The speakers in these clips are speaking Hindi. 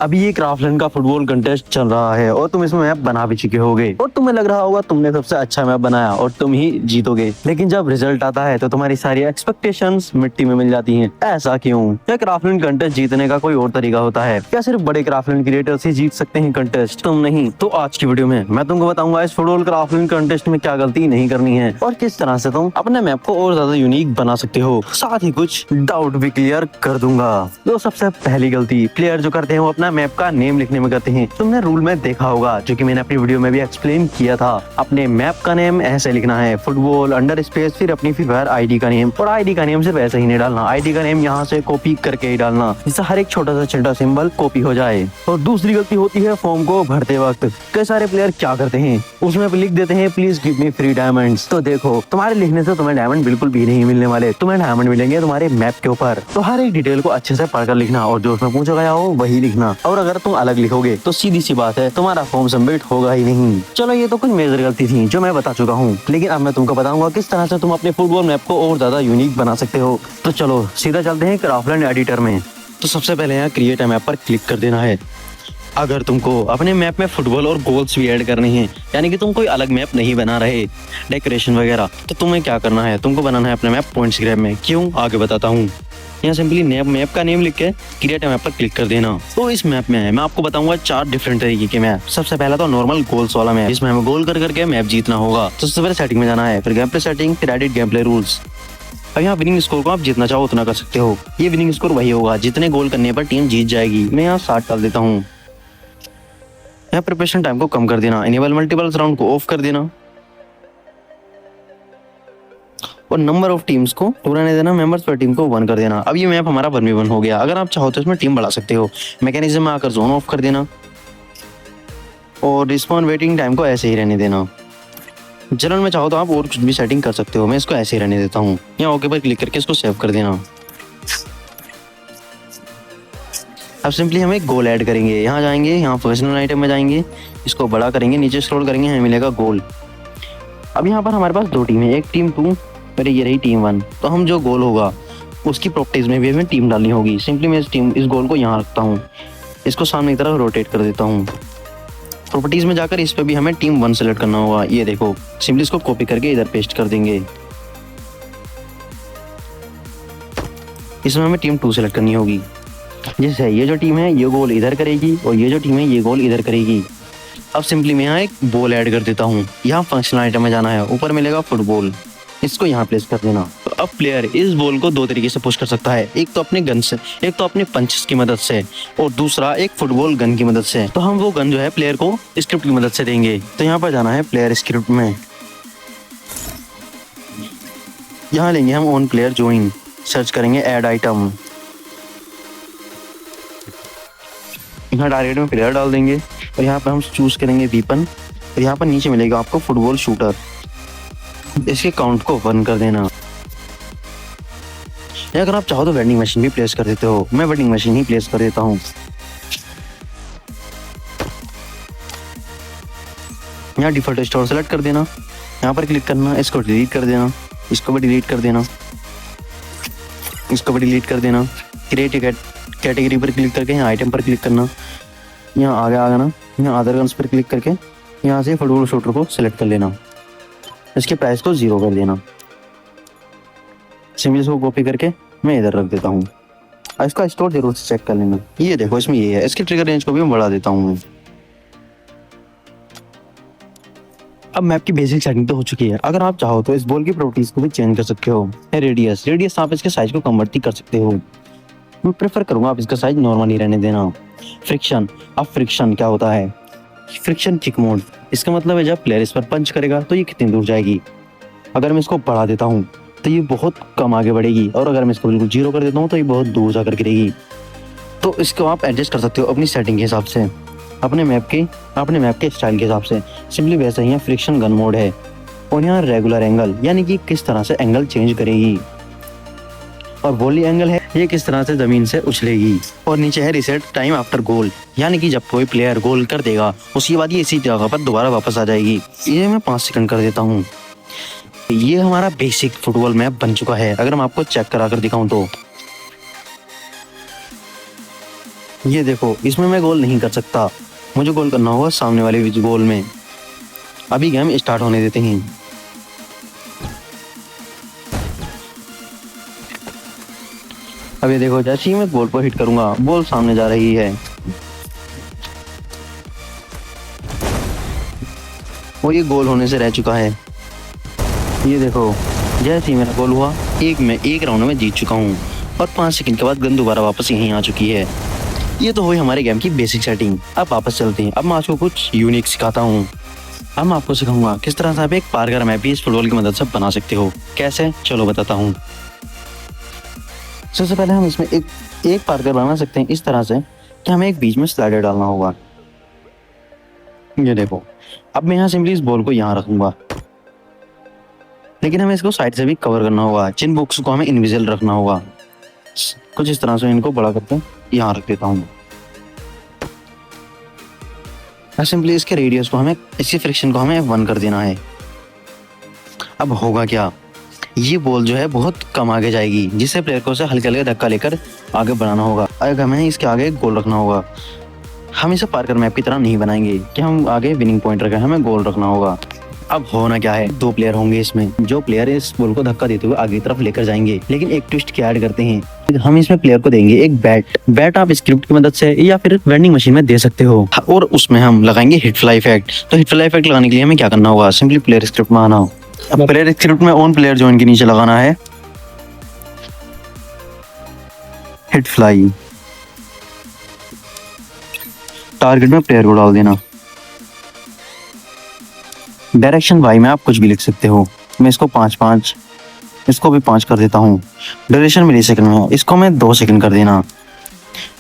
अभी ये क्राफ्टलैंड का फुटबॉल कंटेस्ट चल रहा है और तुम इसमें मैप बना भी चुके होगे और तुम्हें लग रहा होगा तुमने सबसे अच्छा मैप बनाया और तुम ही जीतोगे। लेकिन जब रिजल्ट आता है तो तुम्हारी सारी एक्सपेक्टेशंस मिट्टी में मिल जाती हैं। ऐसा क्यों? क्या क्राफ्टलैंड कंटेस्ट जीतने का कोई और तरीका होता है? क्या सिर्फ बड़े क्राफ्टलैंड क्रिएटर्स ही जीत सकते हैं कंटेस्ट? तुम नहीं। तो आज की वीडियो में मैं तुमको बताऊंगा इस फुटबॉल क्राफ्टलैंड कंटेस्ट में क्या गलती नहीं करनी है और किस तरह से तुम अपने मैप को और ज्यादा यूनिक बना सकते हो। साथ ही कुछ डाउट भी क्लियर कर दूंगा। तो सबसे पहली गलती प्लेयर जो करते हैं वो अपना मैप का नेम लिखने में करते हैं। तुमने रूल में देखा होगा जो कि मैंने अपनी वीडियो में भी एक्सप्लेन किया था। अपने मैप का नेम ऐसे लिखना है, फुटबॉल अंडर स्पेस फिर अपनी फ्री फायर आईडी का नेम। और आईडी का नेम सिर्फ ऐसे ही नहीं डालना, आईडी का नेम यहाँ से कॉपी करके ही डालना जिससे हर एक छोटा सा छोटा सिंबल कॉपी हो जाए। और दूसरी गलती होती है फॉर्म को भरते वक्त। कई सारे प्लेयर क्या करते हैं उसमें लिख देते हैं please give me free diamonds. तो देखो तुम्हारे लिखने से तुम्हें डायमंड बिल्कुल भी नहीं मिलने वाले, तुम्हें डायमंड मिलेंगे तुम्हारे मैप के ऊपर। तो हर एक डिटेल को अच्छे से पढ़कर लिखना और जो उसमें पूछा गया हो वही लिखना। और अगर तुम अलग लिखोगे तो सीधी सी बात है तुम्हारा फॉर्म सबमिट होगा ही नहीं। चलो ये तो कुछ मेजर गलती थी जो मैं बता चुका हूँ, लेकिन अब मैं तुमको बताऊंगा किस तरह से तुम अपने फुटबॉल मैप को और ज्यादा यूनिक बना सकते हो। तो चलो सीधा चलते हैं क्राफ्टलैंड एडिटर में। तो सबसे पहले यहाँ क्रिएट अ मैप पर क्लिक कर देना है। अगर तुमको अपने मैप में फुटबॉल और गोल्स भी ऐड करने हैं, यानी कि तुम कोई अलग मैप नहीं बना रहे डेकोरेशन वगैरह, तो तुम्हें क्या करना है, तुमको बनाना है अपना मैप पॉइंट्स ग्रैब में। क्यों आगे बताता हूँ। यहाँ सिंपली मैप का नेम लिख के क्रिएट मैप पर क्लिक कर देना। तो इस मैप में मैं आपको बताऊंगा 4 डिफरेंट तरीके के मैप। सबसे पहला तो नॉर्मल गोल्स वाला मैप, जिसमें हमें गोल कर करके मैप जीतना होगा। तो सबसे पहले सेटिंग में जाना है, फिर गेम प्ले सेटिंग, फिर एडिट गेम प्ले रूल्स। अब यहाँ विनिंग स्कोर को आप जितना चाहो उतना कर सकते हो। ये विनिंग स्कोर वही होगा जितने गोल करने पर टीम जीत जाएगी। मैं यहाँ 60 डाल देता हूँ। यहाँ प्रिपरेशन टाइम को कम कर देना, इनेबल मल्टीपल्स राउंड को ऑफ कर देना और नंबर ऑफ टीम्स को 2 रहने देना, मेंबर्स पर टीम को 1 कर देना। अब ये मैप हमारा 1v1 हो गया। अगर आप चाहो तो इसमें टीम बढ़ा सकते हो। मैकेनिज्म में आकर जोन ऑफ कर देना और रिस्पॉन्ड वेटिंग टाइम को ऐसे ही रहने देना। जनरल में चाहो तो आप और कुछ भी सेटिंग कर सकते हो, मैं इसको ऐसे ही रहने देता हूँ। यहाँ ओके पर क्लिक करके इसको सेव कर देना। अब सिंपली हम एक गोल ऐड करेंगे। यहाँ जाएंगे, यहाँ प्रोफेशनल आइटम में जाएंगे, इसको बड़ा करेंगे, नीचे स्क्रॉल करेंगे, हमें मिलेगा गोल। अब यहाँ पर हमारे पास 2 टीम है, एक टीम 2 और ये रही टीम 1। तो हम जो गोल होगा उसकी प्रॉपर्टीज में भी हमें टीम डालनी होगी। सिंपली मैं इस गोल को यहाँ रखता हूँ, इसको सामने की तरफ रोटेट कर देता हूँ। प्रॉपर्टीज में जाकर इस पर भी हमें टीम 1 सेलेक्ट करना होगा। ये देखो सिंपली इसको कॉपी करके इधर पेस्ट कर देंगे। इसमें हमें टीम 2 सेलेक्ट करनी होगी। जैसे ये जो टीम है ये गोल इधर करेगी और ये जो टीम है ये गोल इधर करेगी। अब सिंपली मैं यहाँ एक बॉल ऐड कर देता हूँ। यहाँ फंक्शनल आइटम में जाना है, ऊपर मिलेगा फुटबॉल, इसको यहाँ प्लेस कर देना। तो अब प्लेयर इस बॉल को 2 तरीके से पुश कर सकता है, एक तो अपने गन से, एक तो अपने पंचेस की मदद से और दूसरा एक फुटबॉल गन की मदद से। तो हम वो गन जो है प्लेयर को स्क्रिप्ट की मदद से देंगे। तो यहाँ पर जाना है प्लेयर स्क्रिप्ट में, यहाँ लेंगे हम ऑन प्लेयर ज्वाइन, सर्च करेंगे ऐड आइटम, यहाँ डायरेक्ट में प्लेयर डाल देंगे और यहाँ पर हम चूज करेंगे वीपन और यहाँ पर नीचे मिलेगा आपको फुटबॉल शूटर। इसके काउंट को 1 कर देना। या अगर आप चाहो तो वेंडिंग मशीन भी प्लेस कर देते हो, मैं वेंडिंग मशीन ही प्लेस कर देता हूँ। यहाँ डिफॉल्ट स्टोर सेलेक्ट कर देना, यहाँ पर क्लिक करना, इसको डिलीट कर देना, इसको भी डिलीट कर देना, इसको भी डिलीट कर देना। क्रिएट कैटेगरी पर क्लिक करके यहाँ आइटम पर क्लिक करना, यहाँ आगे आ जाना, यहाँ अदर गन्स पर क्लिक करके यहाँ से फुटबॉल शूटर को सिलेक्ट कर लेना, इसके प्राइस को 0 कर देना। सिंपली इसको कॉपी करके मैं इधर रख देता हूँ। इसका स्टोर जरूर से चेक कर लेना। ये देखो इसमें ये है, इसके ट्रिगर रेंज को भी मैं बढ़ा देता हूँ मैं। अब मैप की बेसिक सेटिंग तो हो चुकी है। अगर आप चाहो तो इस बॉल की प्रॉपर्टीज को भी चेंज कर सकते हो। रेडियस आप इसके साइज को कन्वर्ट कर सकते हो। मैं प्रेफर करूंगा आप इसका साइज नॉर्मल ही रहने देना। फ्रिक्शन, अब फ्रिक्शन क्या होता है? फ्रिक्शन किक मोड, इसका मतलब है जब प्लेयर इस पर पंच करेगा तो ये कितनी दूर जाएगी। अगर मैं इसको बढ़ा देता हूँ तो ये बहुत कम आगे बढ़ेगी और अगर मैं इसको बिल्कुल 0 कर देता हूँ तो ये बहुत दूर जाकर गिरेगी। तो इसको आप एडजस्ट कर सकते हो अपनी सेटिंग के हिसाब से, अपने मैप के स्टाइल के हिसाब से। सिंपली वैसा ही फ्रिक्शन गन मोड है और यहाँ रेगुलर एंगल, यानी कि किस तरह से एंगल चेंज करेगी, और वॉली एंगल है ये किस तरह से जमीन से उछलेगी। और नीचे है रिसेट टाइम आफ्टर गोल, यानी कि जब कोई प्लेयर गोल कर देगा उसके बाद ये इसी जगह पर दोबारा वापस आ जाएगी। ये मैं 5 सेकंड कर देता हूँ। ये हमारा बेसिक फुटबॉल मैप बन चुका है। अगर मैं आपको चेक करा कर दिखाऊं तो ये देखो, इसमें मैं गोल नहीं कर सकता, मुझे गोल करना होगा सामने वाले गोल में। अभी गेम स्टार्ट होने देते हैं। अब ये देखो, जैसे ही मैं बॉल को हिट करूंगा बॉल सामने जा रही है और ये गोल होने से रह चुका है। ये देखो, जैसे ही मेरा गोल हुआ मैं एक राउंड में जीत चुका हूँ और 5 सेकंड के बाद गन दोबारा वापस यहीं आ चुकी है। ये तो हुई हमारे गेम की बेसिक सेटिंग। अब वापस चलते हैं। अब मैं आपको कुछ यूनिक सिखाता हूँ। अब मैं आपको सिखाऊंगा किस तरह से आप एक पारगर मैप भी इस फुटबॉल की मदद से बना सकते हो। कैसे, चलो बताता हूँ। सबसे पहले हम इसमें एक पारगर बना सकते हैं इस तरह से कि हमें एक बीच में स्लाइडर डालना होगा। ये देखो, अब मैं यहाँ सिंपली इस बॉल को यहाँ रखूंगा, लेकिन हमें इसको साइड से भी कवर करना होगा। जिन बॉक्स को हमें इनविजिबल रखना होगा। कुछ इस तरह से इनको बड़ा करके यहाँ रख देता हूँ। सिंपली इसके रेडियस को हमें, इसके फ्रिक्शन को हमें 1 कर देना है। अब होगा क्या, ये बॉल जो है बहुत कम आगे जाएगी, जिससे प्लेयर को उसे हल्के हल्के धक्का लेकर आगे बढ़ाना होगा। अगर हमें इसके आगे एक गोल रखना होगा। हम इसे पारकर मैप की तरह नहीं बनाएंगे कि हम आगे विनिंग पॉइंट रखें, हमें गोल रखना होगा। अब होना क्या है, 2 प्लेयर होंगे इसमें। जो प्लेयर इस बॉल को धक्का देते हुए आगे की तरफ लेकर जाएंगे, लेकिन एक ट्विस्ट क्या ऐड करते हैं, हम इसमें प्लेयर को देंगे एक बैट आप स्क्रिप्ट की मदद से या फिर वेंडिंग मशीन में दे सकते हो, और उसमें हम लगाएंगे हिट फ्लाई इफेक्ट। तो हिट फ्लाई इफेक्ट लगाने के लिए हमें क्या करना होगा, सिंपली प्लेयर स्क्रिप्ट में आना। अब प्लेयर स्क्रिप्ट में ऑन प्लेयर जॉइन के नीचे लगाना है हिट फ्लाई। टारगेट में प्लेयर को डाल देना। डायरेक्शन वाई में आप कुछ भी लिख सकते हो। मैं इसको 5-5, इसको भी 5 कर देता हूँ। ड्यूरेशन मिली सेकंड में है, इसको मैं 2 सेकंड कर देना।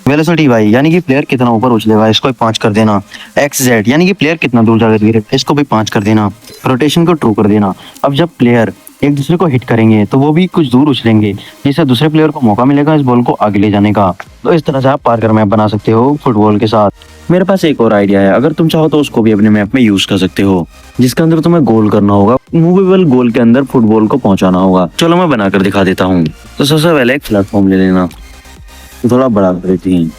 वेलोसिटी वाई यानी कि प्लेयर कितना ऊपर उछलेगा, इसको भी 5 कर देना। एक्स जेड यानी कि प्लेयर कितना दूर जाएगा, इसको भी 5 कर देना। रोटेशन को ट्रू कर देना। अब जब प्लेयर एक दूसरे को हिट करेंगे तो वो भी कुछ दूर उछलेंगे, जिससे दूसरे प्लेयर को मौका मिलेगा इस बॉल को आगे ले जाने का। तो इस तरह से आप पारकर मैप बना सकते हो फुटबॉल के साथ। मेरे पास एक और आइडिया है, अगर तुम चाहो तो उसको भी अपने मैप में यूज कर सकते हो, जिसके अंदर तुम्हें गोल करना होगा। मूवेबल गोल के अंदर फुटबॉल को पहुंचाना होगा। चलो मैं बनाकर दिखा देता हूँ। तो सबसे पहले एक प्लेटफॉर्म ले लेना, थोड़ा बड़ा कर देती है,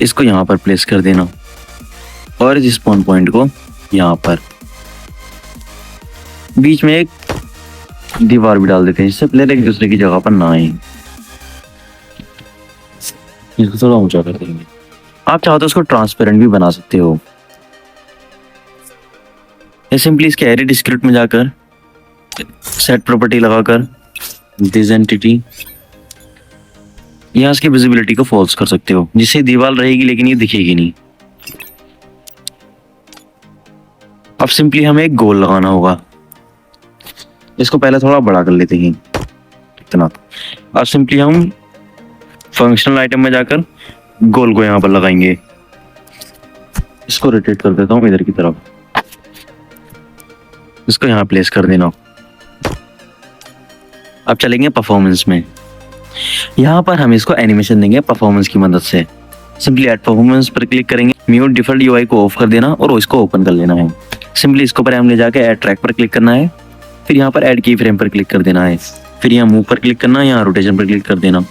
इसको यहाँ पर प्लेस कर देना और इस स्पॉन पॉइंट को यहाँ पर बीच में एक दीवार भी डाल देते हैं, जिससे प्लेयर एक दूसरे की जगह पर ना आए। इसको थोड़ा ऊंचा कर देंगे। आप चाहो तो इसको ट्रांसपेरेंट भी बना सकते हो। ये सिंपली इसके एडिट स्क्रिप्ट में जाकर सेट प्रॉपर्टी लगाकर दिस एंटिटी, यहाँ इसकी विजिबिलिटी को फॉल्स कर सकते हो, जिससे दीवार रहेगी लेकिन ये दिखेगी नहीं। अब सिंपली हमें एक गोल लगाना होगा। इसको पहले थोड़ा बड़ा कर लेते हैं, इतना। अब सिंपली हम फंक्शनल आइटम में जाकर गोल को यहाँ पर लगाएंगे। इसको रोटेट कर देता हूँ इधर की तरफ, इसको यहाँ प्लेस कर देना। अब चलेंगे परफॉर्मेंस में। यहाँ पर हम इसको एनिमेशन देंगे परफॉर्मेंस की मदद से। सिंपली ऐड परफॉर्मेंस पर क्लिक करेंगे, म्यूट डिफॉल्ट यूआई को ऑफ कर देना और इसको ओपन कर लेना है। सिंपली इसको पर हम ले जाके ऐड ट्रैक पर क्लिक करना है, फिर यहाँ पर ऐड की फ्रेम पर क्लिक कर देना है, फिर यहाँ मूव पर क्लिक करना है, यहाँ रोटेशन पर क्लिक कर देना।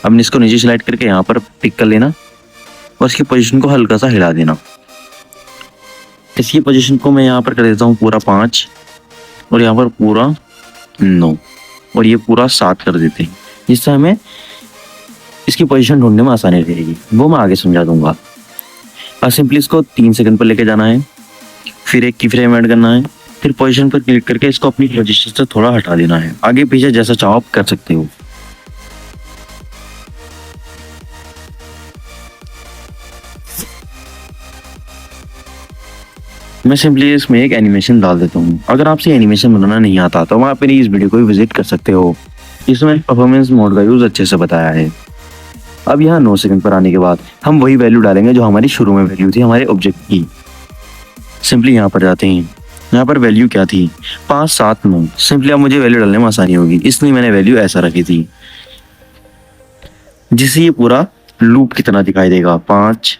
अब इसको नीचे स्लाइड करके यहाँ पर पिक कर लेना और इसकी पोजीशन को हल्का सा हिला देना। इसकी पोजीशन को मैं यहाँ पर कर देता हूँ पूरा 5 और यहाँ पर पूरा 9 और ये पूरा 7 कर देते हैं, जिससे हमें इसकी पोजीशन ढूंढने में आसानी रहेगी। वो मैं आगे समझा दूंगा। और सिंपली इसको 3 सेकंड पर लेके जाना है, फिर एक की फ्रेम ऐड करना है, फिर पोजीशन पर क्लिक करके इसको अपनी पोजीशन से थोड़ा हटा देना है। आगे पीछे जैसा चाहो आप कर सकते हो। मैं सिंपली इसमें एक एनिमेशन डाल देता हूँ। अगर आपसे एनिमेशन बनाना नहीं आता तो आप मेरी इस वीडियो को भी विजिट कर सकते हो, इसमें परफॉर्मेंस मोड का यूज अच्छे से बताया है। अब यहाँ 9 सेकंड पर आने के बाद हम वही वैल्यू डालेंगे जो हमारी शुरू में वैल्यू थी हमारे ऑब्जेक्ट की। सिंपली यहाँ पर जाते हैं, यहाँ पर वैल्यू क्या थी, 5, 7, 9। सिंपली अब मुझे वैल्यू डालने में आसानी होगी, इसलिए मैंने वैल्यू ऐसा रखी थी, जिससे ये पूरा लूप की तरह दिखाई देगा। 5,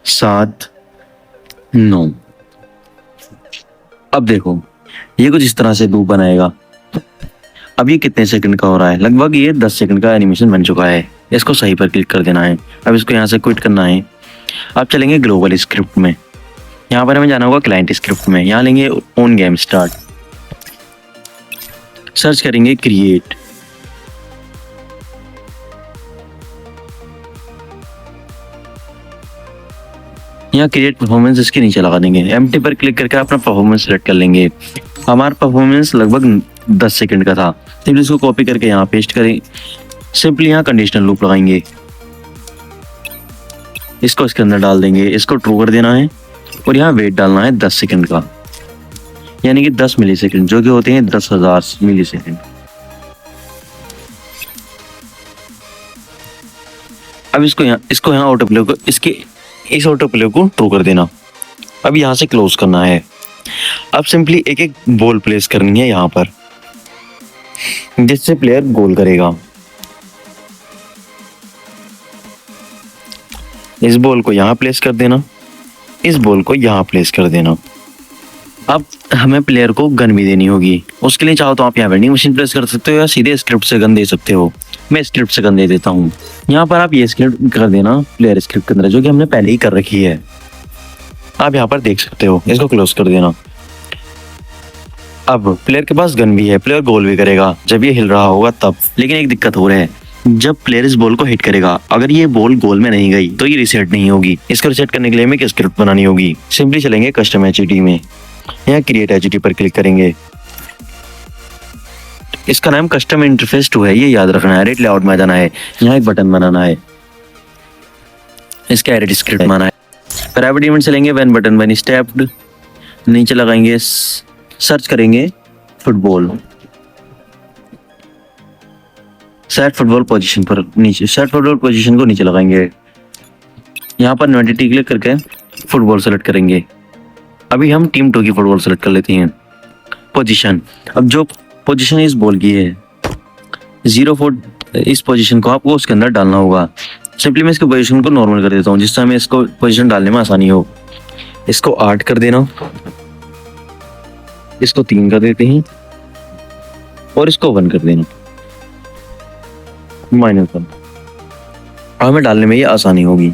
7, 9। अब देखो ये कुछ इस तरह से लूप बनाएगा। अब ये कितने सेकंड का हो रहा है? लगभग ये 10 सेकंड का एनिमेशन बन चुका है। इसको सही पर क्लिक कर देना है। अब इसको यहाँ से क्विट करना है। अब चलेंगे ग्लोबल स्क्रिप्ट में। यहाँ पर हमें जाना होगा क्लाइंट स्क्रिप्ट में। यहाँ लेंगे ऑन गेम स्टार्ट, सर्च करेंगे क्रिएट। यहाँ क्रिएट परफॉर्मेंस इसके नीचे लगा देंगे। एम्प्टी पर क्लिक करके अपना परफॉर्मेंस सेलेक्ट कर लेंगे। हमारा परफॉर्मेंस लगभग 10 सेकंड का था। सिंपली इसको कॉपी करके यहाँ पेस्ट करें। सिंपली यहाँ कंडीशनल लूप लगाएंगे, इसको इसके अंदर डाल देंगे। इसको ट्रू कर देना है और यहाँ वेट डालना है 10 सेकंड का, यानी कि 10 मिली सेकंड, जो कि होते हैं 10,000 मिली सेकंड। अब इसको यहाँ ऑटो प्ले को इस ऑटो प्ले को ट्रू कर देना। अब यहाँ से क्लोज करना है। अब सिंपली एक एक बॉल प्लेस करनी है यहाँ पर, जिससे प्लेयर गोल करेगा। इस बॉल को यहाँ प्लेस कर देना, इस बॉल को यहाँ प्लेस कर देना। अब हमें प्लेयर को गन भी देनी होगी। उसके लिए चाहो तो आप यहाँ वेंडिंग मशीन प्लेस कर सकते हो या सीधे स्क्रिप्ट से गन दे सकते हो। मैं स्क्रिप्ट से गन दे देता हूँ। यहाँ पर आप ये स्क्रिप्ट कर देना प्लेयर स्क्रिप्ट के अंदर, जो कि हमने पहले ही कर रखी है। आप यहाँ पर देख सकते हो। इसको क्लोज कर देना। अब प्लेयर के पास गन भी है, प्लेयर गोल भी करेगा जब ये हिल रहा होगा तब। लेकिन एक दिक्कत हो रहा है, जब प्लेयर इस बॉल को हिट करेगा, अगर ये बॉल गोल में नहीं गई तो ये रिसेट नहीं होगी। इसको रिसेट करने के लिए हमें एक स्क्रिप्ट बनानी होगी। सिंपली चलेंगे कस्टम एचटी में। यहाँ क्रिएट एचटी पर क्लिक करेंगे। इसका नाम कस्टम इंटरफेस 2 है, ये याद रखना है। एडिट लेआउट में जाना है, यहाँ एक बटन बनाना है, इसका एडिट स्क्रिप्ट बनाना है। प्राइवेट इवेंट चलेंगे व्हेन बटन व्हेन स्टेप्ड, नीचे लगाएंगे, सर्च करेंगे फुटबॉल, सेट फुटबॉल पोजीशन पर नीचे, सेट फुटबॉल पोजीशन को नीचे लगाएंगे। यहाँ पर नोटिटी क्लिक करके फुटबॉल सेलेक्ट करेंगे। अभी हम टीम 2 की फुटबॉल सेलेक्ट कर लेते हैं। पोजीशन, अब जो पोजीशन इस बॉल की है 0-4, इस पोजीशन को आपको उसके अंदर डालना होगा। सिंपली मैं इसके पोजीशन को नॉर्मल कर देता हूँ, जिससे हमें इसको पोजीशन डालने में आसानी हो। इसको 8 कर देना, इसको 3 कर देते हैं और इसको 1 कर देना, -1। हमें डालने में ये आसानी होगी।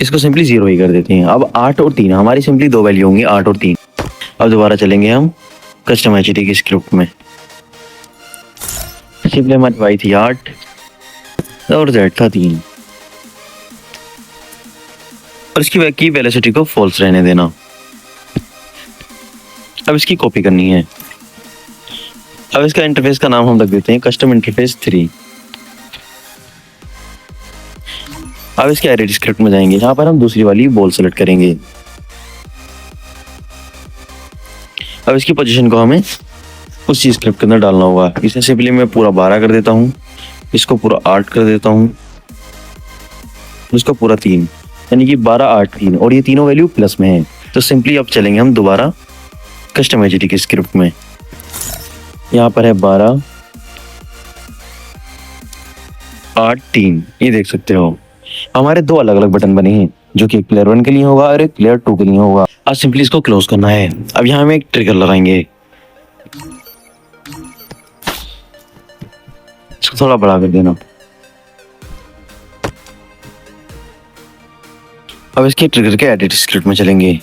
इसको सिंपली 0 ही कर देते हैं। अब 8 और 3 हमारी सिंपली 2 वैल्यू होंगी, 8 और 3। अब दोबारा चलेंगे हम कस्टम एचटी की स्क्रिप्ट में। सिंपली हमारी वाई थी 8 और जेड था 3, और इसकी की वेलोसिटी को फॉल्स रहने देना। अब इसकी कॉपी करनी है। अब इसका इंटरफेस का नाम हम रख देते हैं कस्टम इंटरफेस 3। अब इसके एडिट स्क्रिप्ट में जाएंगे। यहाँ पर हम दूसरी वाली बॉल सेलेक्ट करेंगे। अब इसकी पोजीशन को हमें उसी स्क्रिप्ट के अंदर डालना होगा। इसे सिंपली मैं पूरा 12 कर देता हूँ, इसको पूरा 8 कर देता हूँ, इसको पूरा 3, यानी कि 12, 8, 3, और ये तीनों वैल्यू प्लस में है। तो सिंपली अब चलेंगे हम दोबारा कस्टम एचटी की स्क्रिप्ट में। यहाँ पर है 12, 8, 3, ये देख सकते हो। हमारे 2 अलग अलग बटन बने हैं, जो कि एक प्लेयर 1 के लिए होगा और एक प्लेयर 2 के लिए होगा। अब सिंपली इसको क्लोज करना है। अब यहाँ हम एक ट्रिगर लगाएंगे, इसको थोड़ा बड़ा कर देना। अब इसके ट्रिगर के एडिट स्क्रिप्ट में चलेंगे।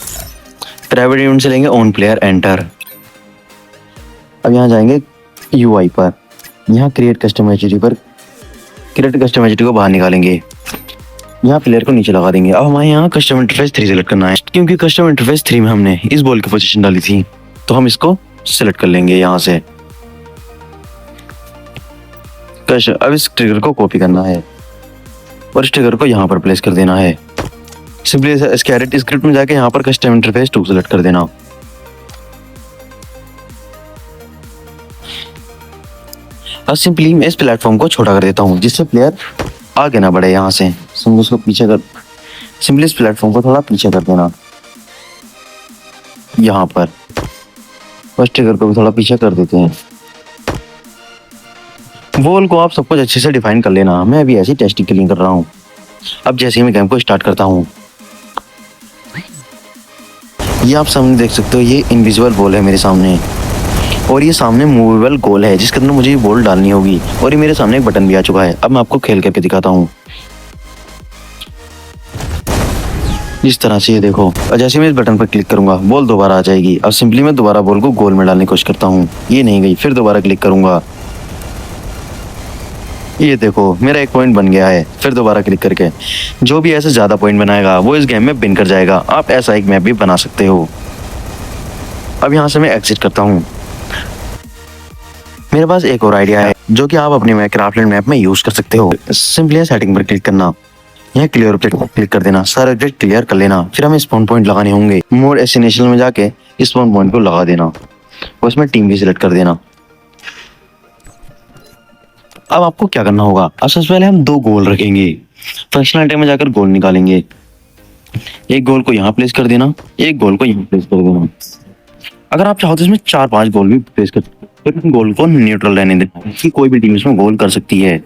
प्राइवेट इवेंट चलेंगे ऑन प्लेयर एंटर। अब यहाँ जाएंगे यूआई पर, यहाँ क्रिएट कस्टम एचटी पर क्रिएट कस्टम एचटी को बाहर निकालेंगे। यहाँ प्लेयर को नीचे लगा देंगे। अब हमें यहाँ कस्टम इंटरफेस 3 सेलेक्ट करना है, क्योंकि कस्टम इंटरफेस 3 में हमने इस बॉल की पोजीशन डाली थी, तो हम इसको सेलेक्ट कर लेंगे यहाँ से। अब इस ट्रिगर को कॉपी करना है और इस ट्रिगर को यहाँ पर प्लेस कर देना है। सिंपली इसके एडिट स्क्रिप्ट में जाके यहाँ पर कस्टम इंटरफेस 2 सेलेक्ट कर देना। अब सिंपली मैं इस प्लेटफॉर्म को छोटा कर देता हूँ, जिससे प्लेयर आगे ना बढ़े। यहाँ से सिंपली उसको पीछे कर, सिंपली इस प्लेटफॉर्म को थोड़ा पीछे कर देना। यहाँ पर फर्स्ट ट्रिगर को भी थोड़ा पीछे कर देते हैं। वॉल को आप सब कुछ अच्छे से डिफाइन कर लेना। मैं अभी ऐसी टेस्टिंग के लिए कर रहा हूँ। अब जैसे ही मैं गेम को स्टार्ट करता हूँ, ये आप सामने देख सकते हो, ये इनविजिबल बॉल है मेरे सामने, और ये सामने मूवेबल गोल है जिसके अंदर मुझे ये बॉल डालनी होगी। और ये मेरे सामने एक बटन भी आ चुका है। अब मैं आपको खेल करके दिखाता हूँ। इस तरह से ये देखो, और जैसे मैं इस बटन पर क्लिक करूंगा बॉल दोबारा आ जाएगी। अब सिंपली मैं दोबारा बॉल को गोल में डालने की कोशिश करता हूँ, ये नहीं गई, फिर दोबारा क्लिक करूंगा, ये देखो मेरा एक पॉइंट बन गया है। फिर दोबारा क्लिक करके जो भी ऐसे ज्यादा पॉइंट बनाएगा वो इस गेम में विन कर जाएगा। आप ऐसा एक मैप भी बना सकते हो। अब यहाँ से मैं एग्जिट करता हूँ। मेरे पास एक और आइडिया है जो कि आप अपने क्राफ्टलैंड मैप में यूज कर सकते हो। सिंपली सेटिंग पर क्लिक करना, यहाँ क्लियर पर क्लिक कर देना, सारा एग्जिट क्लियर कर लेना। फिर हमें स्पॉन पॉइंट लगाने होंगे। मोड एस्टिनेशन में जाके स्पॉन पॉइंट को लगा देना और उसमें टीम भी सिलेक्ट कर देना। अब आपको क्या करना होगा, अब सबसे पहले हम 2 गोल रखेंगे। फंक्शनल आइटम में जाकर गोल निकालेंगे। एक गोल को यहाँ प्लेस कर देना, एक गोल को यहाँ प्लेस कर देना। अगर आप चाहो तो इसमें 4-5 गोल भी प्लेस कर सकते हो, लेकिन गोल को न्यूट्रल रहने देना कि कोई भी टीम इसमें गोल कर सकती है।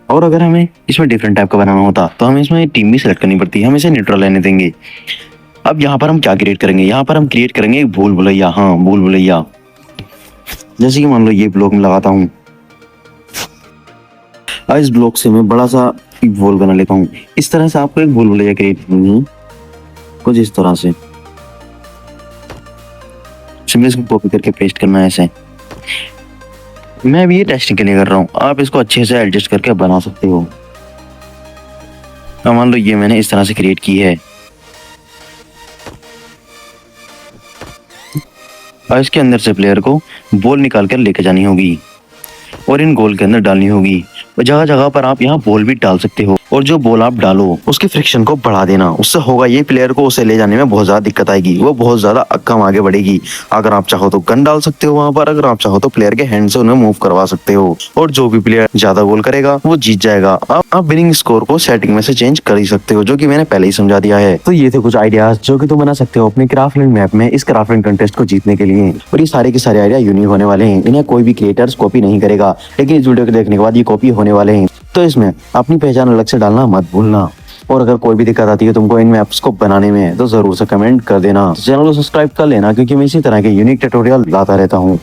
और अगर हमें इसमें डिफरेंट टाइप का बनाना होता तो हमें इसमें टीम भी सिलेक्ट करनी पड़ती है। हम इसे न्यूट्रल रहने देंगे। अब यहाँ पर हम क्या क्रिएट करेंगे, यहाँ पर हम क्रिएट करेंगे एक भूल भुलैया। हाँ, भूल भुलैया। जैसे कि मान लो ये ब्लॉक में लगाता हूँ। इस ब्लॉक से मैं बड़ा सा एक वॉल बना लेता हूँ। इस तरह से आपको एक भूल भुलैया क्रिएट करनी है, कुछ इस तरह से। सिंपली इसको कॉपी करके पेस्ट करना है ऐसे। मैं भी ये टेस्टिंग के लिए कर रहा हूँ, आप इसको अच्छे से एडजस्ट करके बना सकते हो। अब मान लो ये मैंने इस तरह से क्रिएट की है। और इसके अंदर से प्लेयर को बॉल निकाल कर लेके जानी होगी और इन गोल के अंदर डालनी होगी। और जगह जगह पर आप यहाँ बॉल भी डाल सकते हो, और जो बॉल आप डालो उसके फ्रिक्शन को बढ़ा देना। उससे होगा ये प्लेयर को उसे ले जाने में बहुत ज्यादा दिक्कत आएगी, वो बहुत ज्यादा कम आगे बढ़ेगी। अगर आप चाहो तो गन डाल सकते हो वहां पर, अगर आप चाहो तो प्लेयर के हैंड से उन्हें मूव करवा सकते हो, और जो भी प्लेयर ज्यादा गोल करेगा वो जीत जाएगा। आप विनिंग स्कोर को सेटिंग में से चेंज कर ही सकते हो, जो कि मैंने पहले ही समझा दिया है। तो ये थे कुछ आइडियाज जो कि तुम बना सकते हो अपने क्राफ्टलैंड मैप में इस क्राफ्टलैंड कंटेस्ट को जीतने के लिए। और ये सारे के सारे आइडिया यूनिक होने वाले हैं, इन्हें कोई भी क्रिएटर्स कॉपी नहीं करेगा, लेकिन इस वीडियो को देखने के बाद ये कॉपी होने वाले हैं। तो इसमें अपनी पहचान अलग से डालना मत भूलना। और अगर कोई भी दिक्कत आती है तुमको इन मैप्स को बनाने में तो जरूर से कमेंट कर देना। चैनल को सब्सक्राइब कर लेना, क्योंकि मैं इसी तरह के यूनिक ट्यूटोरियल लाता रहता हूँ।